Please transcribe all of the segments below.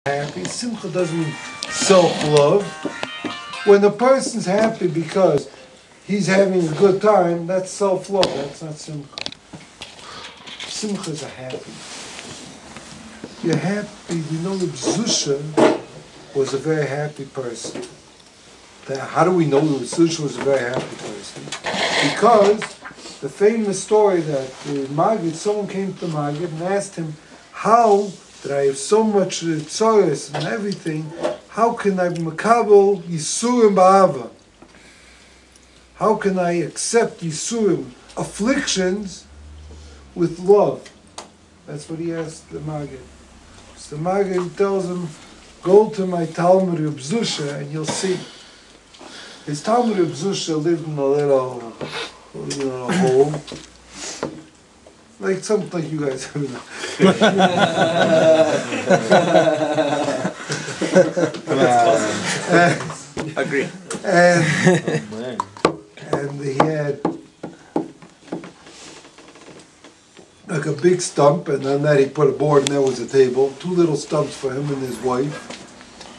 happy. Simcha doesn't mean self-love. When a person's happy because he's having a good time, that's self-love. That's not simcha. Simcha is a happy. You're happy. You know that Zusha was a very happy person. How do we know that Zusha was a very happy person? Because the famous story that Maggid, someone came to Maggid and asked him, how that I have so much tzoros and everything, how can I makabel Yisurim ba'ava? How can I accept Yisurim, afflictions, with love? That's what he asked the Maggid. So the Maggid tells him, go to my Talmud Reb Zusha and you'll see. His Talmud Reb Zusha lived in a little hole. Like something like you guys have. Agree. And he had like a big stump, and on that he put a board, and there was a table. 2 little stumps for him and his wife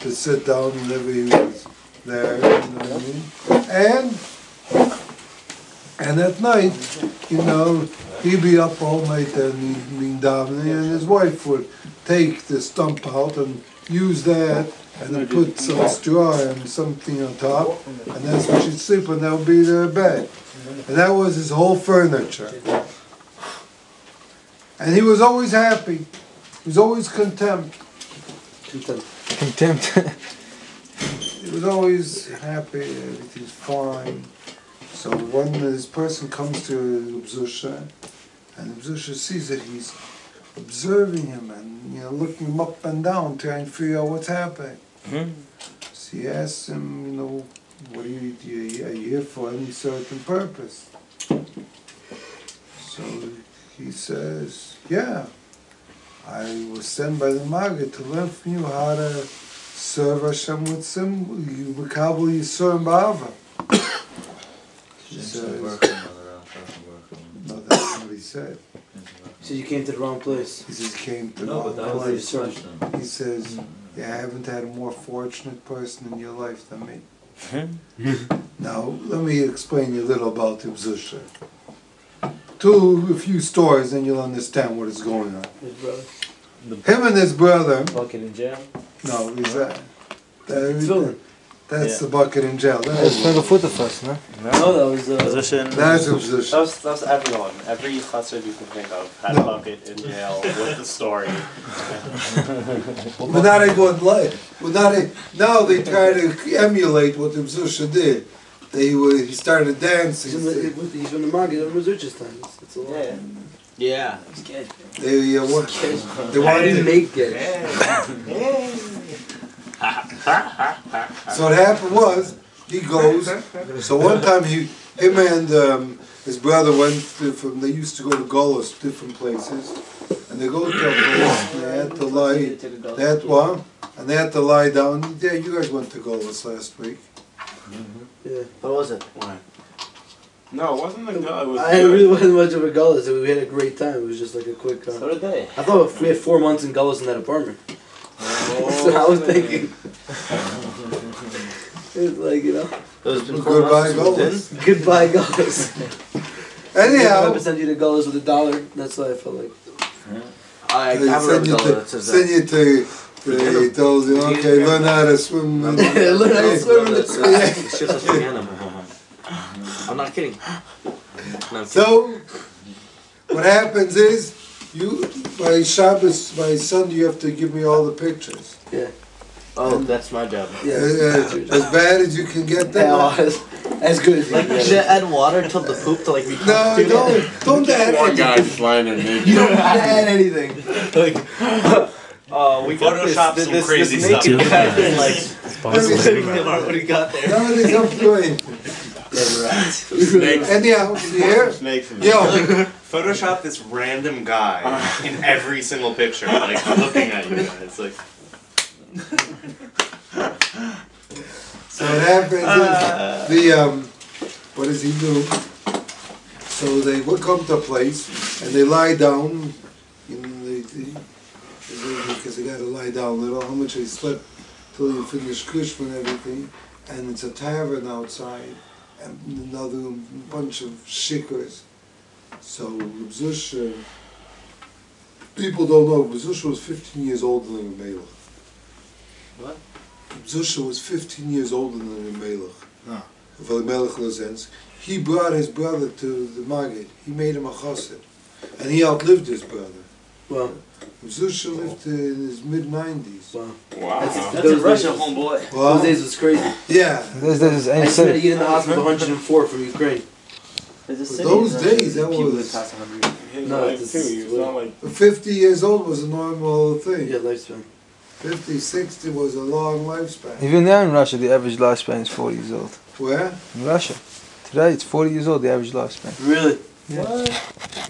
to sit down whenever he was there. You know what I mean? And at night, he'd be up all night and he'd be davening, and his wife would take the stump out and use that and then put some straw and something on top, and that's where she'd sleep, and that would be their bed. And that was his whole furniture. And he was always happy. He was always content. Contempt. He was always happy, everything's fine. So when this person comes to Zusha, and Zusha sees that he's observing him and looking him up and down, trying to figure out what's happening. So he asks him, what are you here for any certain purpose? So he says, yeah, I was sent by the Maggid to learn from you how to serve Hashem with Makabel Yisurim ba'ava. She says, no, that's not what he said. He said you came to the wrong place. He says, came to the wrong place. He says, yeah, I haven't had a more fortunate person in your life than me. Now, let me explain you a little about Zusha. A few stories, and you'll understand what is going on. His brother. Him and his brother. Bucket in jail. No, he's that's the bucket in jail. That was from the foot of us, no? No, that was That's Zusha. That's everyone. Every chassid you can think of had a bucket in jail with the story. But not everyone like. Now they try to emulate what the Zusha did. He started dancing. He's from the Maggid of Zusha's time. It's a lot. Yeah, it was good. They wanted to make it. So what happened was, he goes, so one time him and his brother went they used to go to Golos, different places, and they go to a place, and they had to lie down. Yeah, you guys went to Golos last week. Yeah. What was it? Why? No, it wasn't a go. I really wasn't much of a Gullus. We had a great time. It was just like a quick. So did they. I thought we had 4 months in Gullus in that apartment. So I was thinking. It's like, Goodbye Gullus. Goodbye Gullus. Anyhow. I send you to Gullus with $1. That's what I felt like. I send you to. They told you, okay, learn how to swim. Learn how to swim in the I'm not kidding. So, what happens is, by Shabbos, by Sunday, you have to give me all the pictures. Yeah. Oh, that's my job. Yeah. As bad as you can get them. As good as you can get. Should I add water to the poop to become No, don't add anything. Guys flying in naked. You don't have to add anything. We Photoshop some crazy stuff. What do you got there? None of this I'm doing. Snakes. Anyhow, here. Snakes. Yo. Photoshop this random guy in every single picture, looking at you guys, So what happens is what does he do? So they would come to a place and they lie down in the because they got to lie down a little. How much they slept till you finish Krishma and everything. And it's a tavern outside, and another bunch of shikars. So Reb Zusha, people don't know, Reb Zusha was 15 years older than Reb Melech. What? Reb Zusha was 15 years older than Reb Melech. Ah. Reb Melech Lozensk. He brought his brother to the Maggid. He made him a chassid. And he outlived his brother. Wow. Reb Zusha lived in his mid-90s. Wow. Wow. That's a Russian homeboy. Well, Those days was crazy. yeah. This is I ain't spent a safe. year in the hospital 104 from Ukraine. There's a city Those in Russia days, that people was- pass 100. No, it's not like 50 years old was a normal thing. Yeah, lifespan. 50, 60 was a long lifespan. Even now in Russia, the average lifespan is 40 years old. Where? In Russia, today it's 40 years old. The average lifespan. Really? What?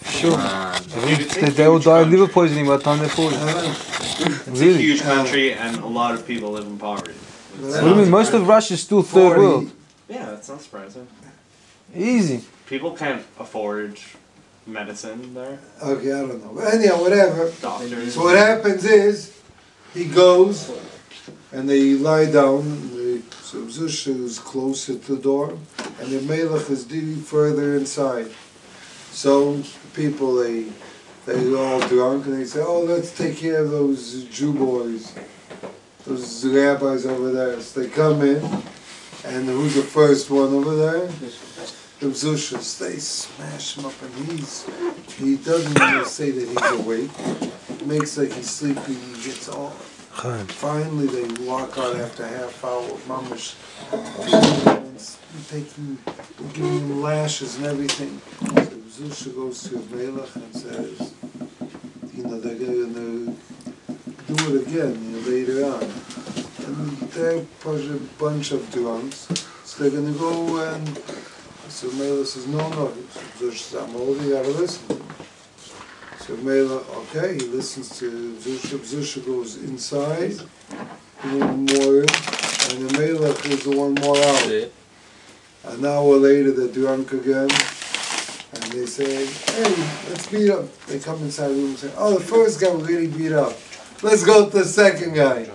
Sure. It's a They all huge die of country. liver poisoning by the time they're 40. It's a Really? huge country, and a lot of people live in poverty. What do you mean? Most of Russia is still third 40. world. yeah, that's not surprising. Easy. People can't afford medicine there. Okay, I don't know. But anyhow, whatever. Doctors. So what happens is, he goes, and they lie down, so Zusha is closer to the door, and the Melech is further inside. So people, they're all drunk, and they say, oh, let's take care of those Jew boys, those rabbis over there. So they come in, and who's the first one over there? The Zushas, they smash him up, and he doesn't even say that he's awake. He makes like he's sleeping, he gets all. Finally, they walk out after a half hour of mamash, giving him lashes and everything. So Zusha goes to Melech and says, they're going to do it again, later on. And they're a bunch of drunks, so they're going to go and. So Melech says, no, Zusha says, I'm older, you gotta listen to me. So Melech, okay, he listens to Zusha. Zusha goes inside, one more in, and the Melech is the one more out. An hour later, they're drunk again, and they say, hey, let's beat up. They come inside the room and say, oh, the first guy was really beat up. Let's go to the second guy.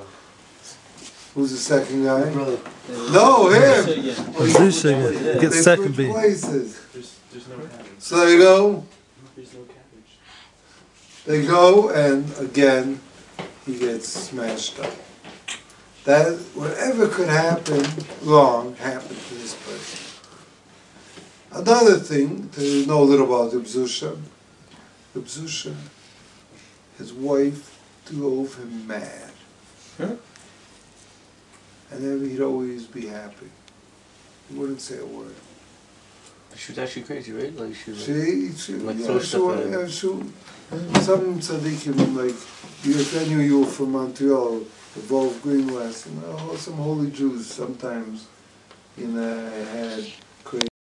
Who's the second guy? Brother. No, him! Get They second switch beat. places. There's no cabbage. So they go, There's no cabbage. They go, and again, he gets smashed up. That, whatever could happen wrong, happened to this person. Another thing to know a little about Reb Zusha. Reb Zusha, his wife drove him mad. Huh? And then he'd always be happy. He wouldn't say a word. She was actually crazy, right? Like she was. She Like yeah, throw she, stuff at him. yeah, some tzaddikim, like, if I knew you were from Montreal, the Wolf Greenwest, some holy Jews sometimes, had